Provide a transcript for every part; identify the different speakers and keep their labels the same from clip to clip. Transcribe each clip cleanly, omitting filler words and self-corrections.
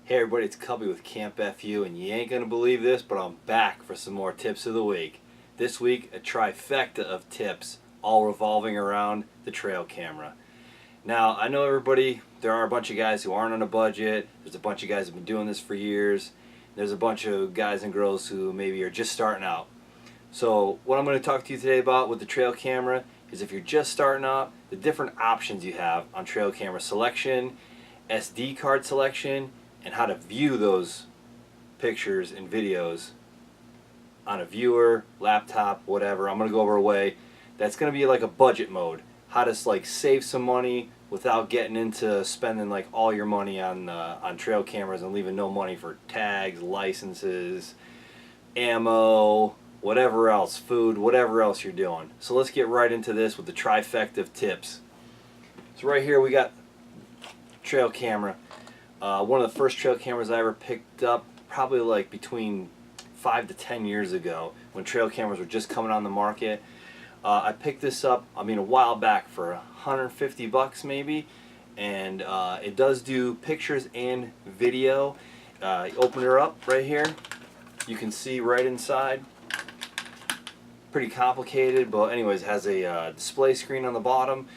Speaker 1: Hey everybody, it's Cubby with Camp FU, and you ain't gonna believe this, but I'm back for some more tips of the week. This week, a trifecta of tips, all revolving around the trail camera. Now, I know everybody, there are a bunch of guys who aren't on a budget, there's a bunch of guys who have been doing this for years, there's a bunch of guys and girls who maybe are just starting out. So, what I'm going to talk to you today about with the trail camera is if you're just starting out, the different options you have on trail camera selection, SD card selection, and how to view those pictures and videos on a viewer, laptop, whatever. I'm going to go over a way that's going to be like a budget mode. How to like save some money without getting into spending like all your money on trail cameras and leaving no money for tags, licenses, ammo, whatever else, food, whatever else you're doing. So let's get right into this with the trifecta of tips. So right here we got trail camera. One of the first trail cameras I ever picked up, probably like between 5 to 10 years ago, when trail cameras were just coming on the market. I picked this up, a while back, for 150 bucks maybe, and it does do pictures and video. You open her up right here, you can see right inside. Pretty complicated, but anyways, it has a display screen on the bottom.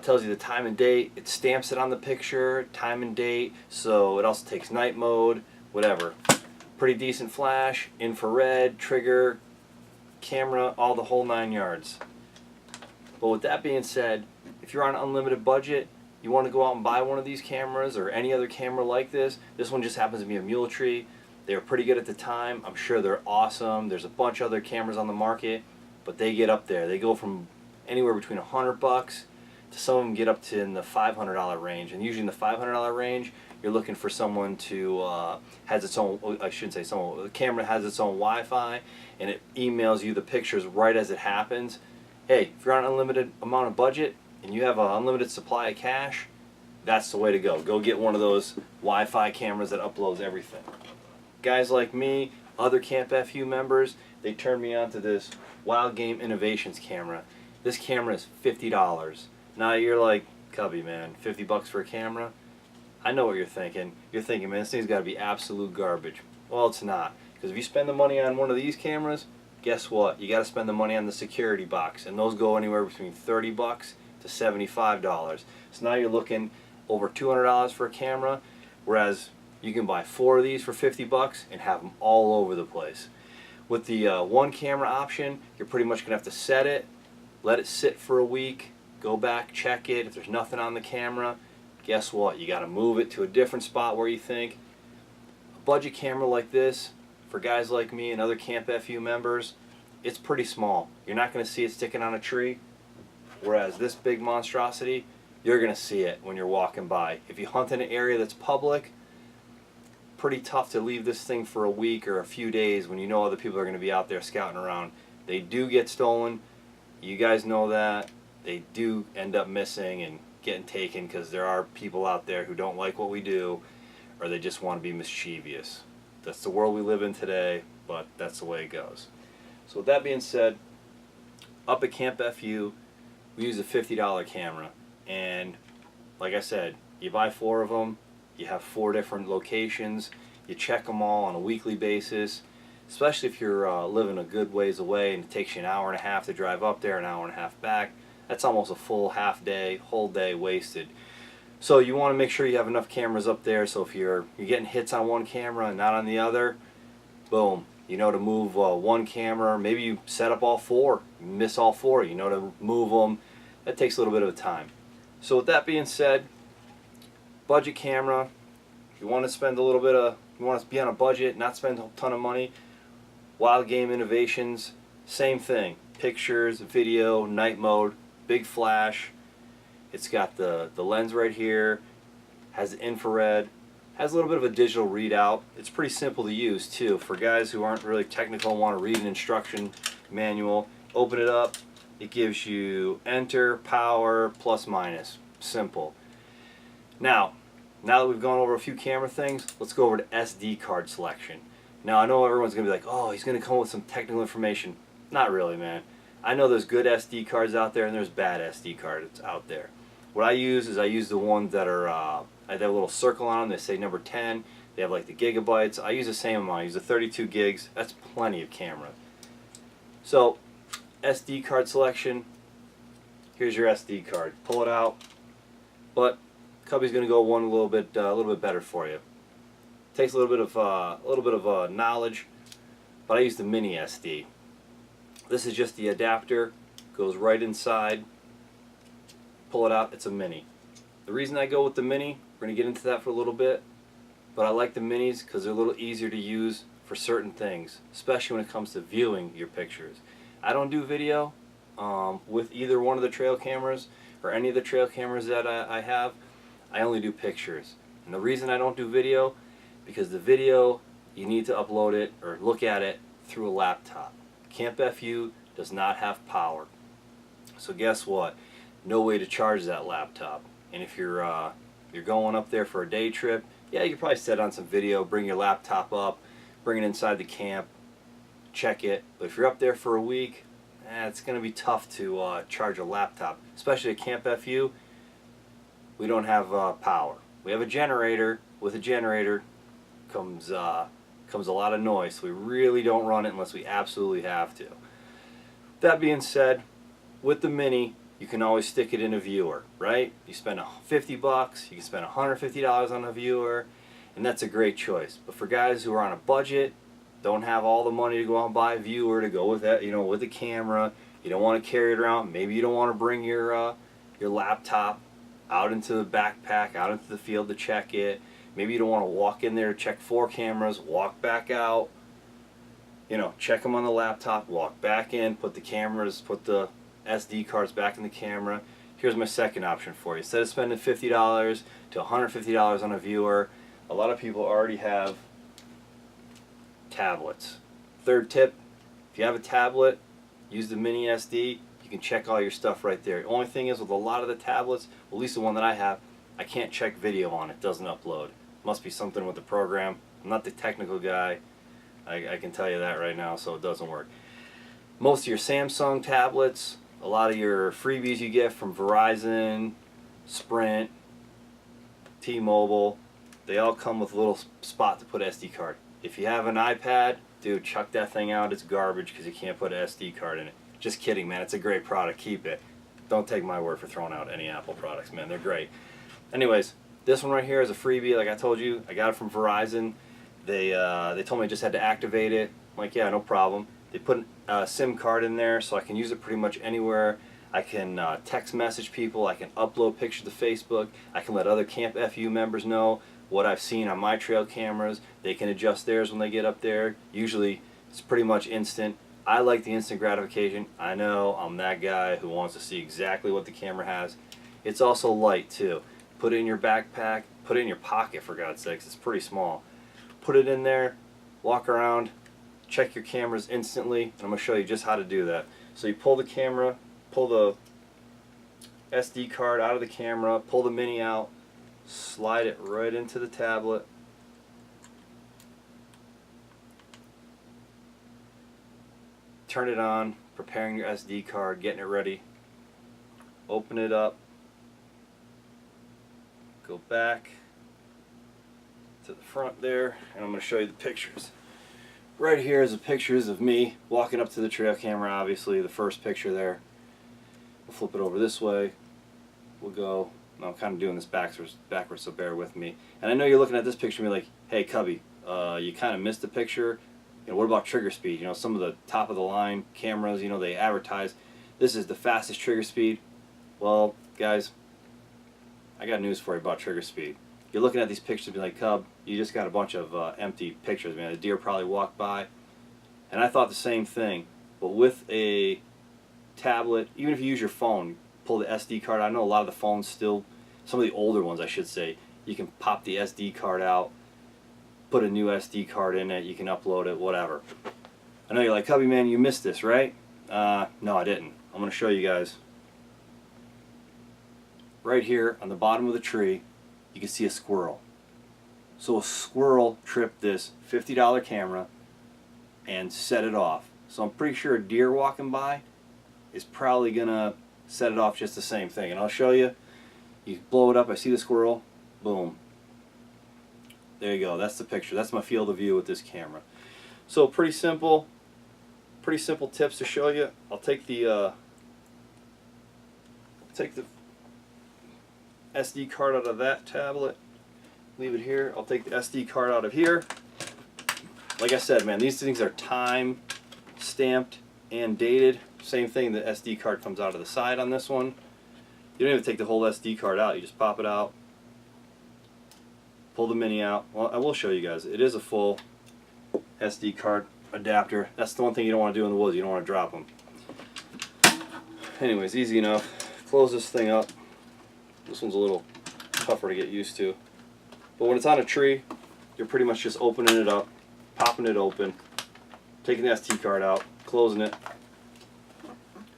Speaker 1: Tells you the time and date. It stamps it on the picture, time and date. So it also takes night mode, whatever. Pretty decent flash, infrared, trigger, camera, all the whole 9 yards. But with that being said, if you're on an unlimited budget, you want to go out and buy one of these cameras or any other camera like this. This one just happens to be a Mule Tree. They were pretty good at the time. I'm sure they're awesome. There's a bunch of other cameras on the market, but they get up there. They go from anywhere between 100 bucks to some of them get up to in the $500 range. And usually in the $500 range, you're looking for someone to has its own. I shouldn't say someone. The camera has its own Wi-Fi, and it emails you the pictures right as it happens. Hey, if you're on an unlimited amount of budget and you have an unlimited supply of cash, that's the way to go. Go get one of those Wi-Fi cameras that uploads everything. Guys like me, other Camp FU members, they turned me on to this Wild Game Innovations camera. This camera is $50. Now you're like, Cubby, man, 50 bucks for a camera? I know what you're thinking. You're thinking, man, this thing's got to be absolute garbage. Well, it's not. Because if you spend the money on one of these cameras, guess what? You got to spend the money on the security box. And those go anywhere between 30 bucks to $75. So now you're looking over $200 for a camera, whereas you can buy 4 of these for 50 bucks and have them all over the place. With the one camera option, you're pretty much going to have to set it, let it sit for a week, go back, check it. If there's nothing on the camera, guess what? You got to move it to a different spot where you think. A budget camera like this, for guys like me and other Camp FU members, it's pretty small. You're not going to see it sticking on a tree, whereas this big monstrosity, you're going to see it when you're walking by. If you hunt in an area that's public, pretty tough to leave this thing for a week or a few days when you know other people are going to be out there scouting around. They do get stolen. You guys know that. They do end up missing and getting taken because there are people out there who don't like what we do, or they just want to be mischievous. That's the world we live in today, but that's the way it goes. So with that being said, up at Camp FU, we use a $50 camera, and like I said, you buy 4 of them, you have 4 different locations, you check them all on a weekly basis, especially if you're living a good ways away and it takes you an hour and a half to drive up there, an hour and a half back. That's almost a full half day, whole day wasted. So you want to make sure you have enough cameras up there, so if you're getting hits on one camera and not on the other, boom, you know to move one camera. Maybe you set up all 4, you miss all 4, you know to move them. That takes a little bit of time. So with that being said, budget camera, if you want to spend a little bit of, you want to be on a budget, not spend a ton of money, Wild Game Innovations, same thing. Pictures, video, night mode, big flash. It's got the lens right here, has the infrared, has a little bit of a digital readout. It's pretty simple to use too. For guys who aren't really technical and want to read an instruction manual, open it up, it gives you enter, power, plus minus. Simple. Now that we've gone over a few camera things, let's go over to SD card selection. Now I know everyone's going to be like, oh, he's going to come up with some technical information. Not really, man. I know there's good SD cards out there and there's bad SD cards out there. What I use is I use the ones that are They have a little circle on them. They say number 10. They have like the gigabytes. I use the same amount. I use the 32 gigs. That's plenty of camera. So SD card selection. Here's your SD card. Pull it out. But Cubby's going to go one a little bit better for you. Takes a little bit of knowledge, but I use the mini SD. This is just the adapter. Goes right inside. Pull it out. It's a mini. The reason I go with the mini, we're going to get into that for a little bit, but I like the minis because they're a little easier to use for certain things, especially when it comes to viewing your pictures. I don't do video with either one of the trail cameras or any of the trail cameras that I have. I only do pictures. And the reason I don't do video, because the video, you need to upload it or look at it through a laptop. Camp FU does not have power. So guess what? No way to charge that laptop. And if you're going up there for a day trip, yeah, you can probably set on some video, bring your laptop up, bring it inside the camp, check it. But if you're up there for a week, it's going to be tough to charge a laptop, especially at Camp FU. We don't have power. We have a generator. With a generator comes a lot of noise, so we really don't run it unless we absolutely have to. That being said, with the mini, you can always stick it in a viewer, right? You spend $50, you can spend $150 on a viewer, and that's a great choice. But for guys who are on a budget, don't have all the money to go out and buy a viewer to go with that, with the camera, you don't want to carry it around. Maybe you don't want to bring your laptop out into the backpack, out into the field to check it. Maybe you don't want to walk in there to check 4 cameras, walk back out, check them on the laptop, walk back in, put the SD cards back in the camera. Here's my second option for you. Instead of spending $50 to $150 on a viewer, a lot of people already have tablets. Third tip, if you have a tablet, use the mini SD. You can check all your stuff right there. The only thing is with a lot of the tablets, at least the one that I have, I can't check video on it. It doesn't upload. Must be something with the program. I'm not the technical guy. I can tell you that right now, so it doesn't work. Most of your Samsung tablets, a lot of your freebies you get from Verizon, Sprint, T-Mobile, they all come with a little spot to put SD card. If you have an iPad, dude, chuck that thing out. It's garbage because you can't put an SD card in it. Just kidding, man. It's a great product. Keep it. Don't take my word for throwing out any Apple products, man. They're great. Anyways, this one right here is a freebie. Like I told you, I got it from Verizon. They told me I just had to activate it. I'm like, yeah, no problem. They put a SIM card in there so I can use it pretty much anywhere. I can text message people. I can upload pictures to Facebook. I can let other Camp FU members know what I've seen on my trail cameras. They can adjust theirs when they get up there. Usually it's pretty much instant. I like the instant gratification. I know I'm that guy who wants to see exactly what the camera has. It's also light too. Put it in your backpack. Put it in your pocket, for God's sakes. It's pretty small. Put it in there. Walk around. Check your cameras instantly. And I'm going to show you just how to do that. So you pull the camera, pull the SD card out of the camera, pull the mini out, slide it right into the tablet. Turn it on, preparing your SD card, getting it ready. Open it up. Go back to the front there, and I'm going to show you the pictures. Right here is the pictures of me walking up to the trail camera, obviously, the first picture there. We'll flip it over this way. We'll go, I'm kind of doing this backwards, so bear with me. And I know you're looking at this picture and be like, hey Cubby, you kind of missed the picture. What about trigger speed? Some of the top of the line cameras, they advertise this is the fastest trigger speed. Well, guys, I got news for you about trigger speed. You're looking at these pictures and be like, Cub, you just got a bunch of empty pictures, man. The deer probably walked by. And I thought the same thing. But with a tablet, even if you use your phone, pull the SD card. I know a lot of the phones still, some of the older ones I should say, you can pop the SD card out, put a new SD card in it, you can upload it, whatever. I know you're like, Cubby, man, you missed this, right? No, I didn't. I'm going to show you guys. Right here on the bottom of the tree, you can see a squirrel. So a squirrel tripped this $50 camera and set it off. So I'm pretty sure a deer walking by is probably going to set it off just the same thing. And I'll show you. You blow it up, I see the squirrel, boom. There you go. That's the picture. That's my field of view with this camera. So pretty simple tips to show you. I'll take the SD card out of that tablet. Leave it here. I'll take the SD card out of here. Like I said, man, these things are time stamped and dated. Same thing, the SD card comes out of the side on this one. You don't even take the whole SD card out. You just pop it out, pull the mini out. Well, I will show you guys. It is a full SD card adapter. That's the one thing you don't want to do in the woods. You don't want to drop them. Anyways, easy enough. Close this thing up. This one's a little tougher to get used to. But when it's on a tree, you're pretty much just opening it up, popping it open, taking the SD card out, closing it,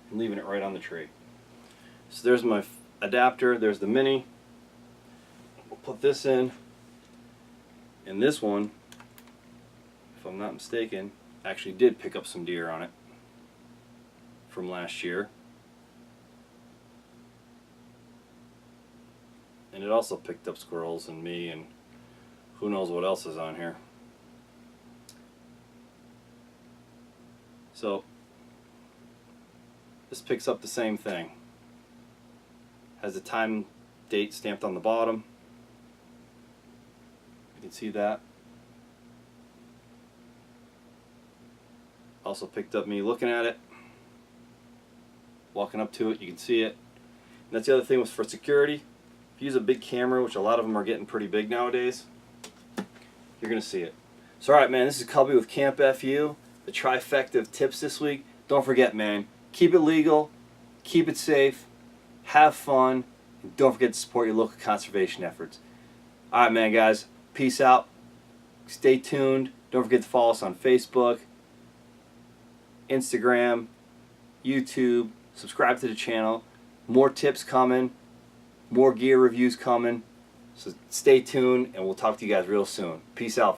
Speaker 1: and leaving it right on the tree. So there's my adapter, there's the mini. We'll put this in, and this one, if I'm not mistaken, actually did pick up some deer on it from last year. And it also picked up squirrels and me and who knows what else is on here. So this picks up the same thing. Has the time date stamped on the bottom. You can see that. Also picked up me looking at it. Walking up to it, you can see it. And that's the other thing was for security. If you use a big camera, which a lot of them are getting pretty big nowadays, you're going to see it. So alright, man, this is Cubby with Camp FU. The trifecta of tips this week. Don't forget, man, keep it legal, keep it safe, have fun, and don't forget to support your local conservation efforts. Alright, man, guys, peace out. Stay tuned. Don't forget to follow us on Facebook, Instagram, YouTube. Subscribe to the channel. More tips coming. More gear reviews coming. So stay tuned, and we'll talk to you guys real soon. Peace out.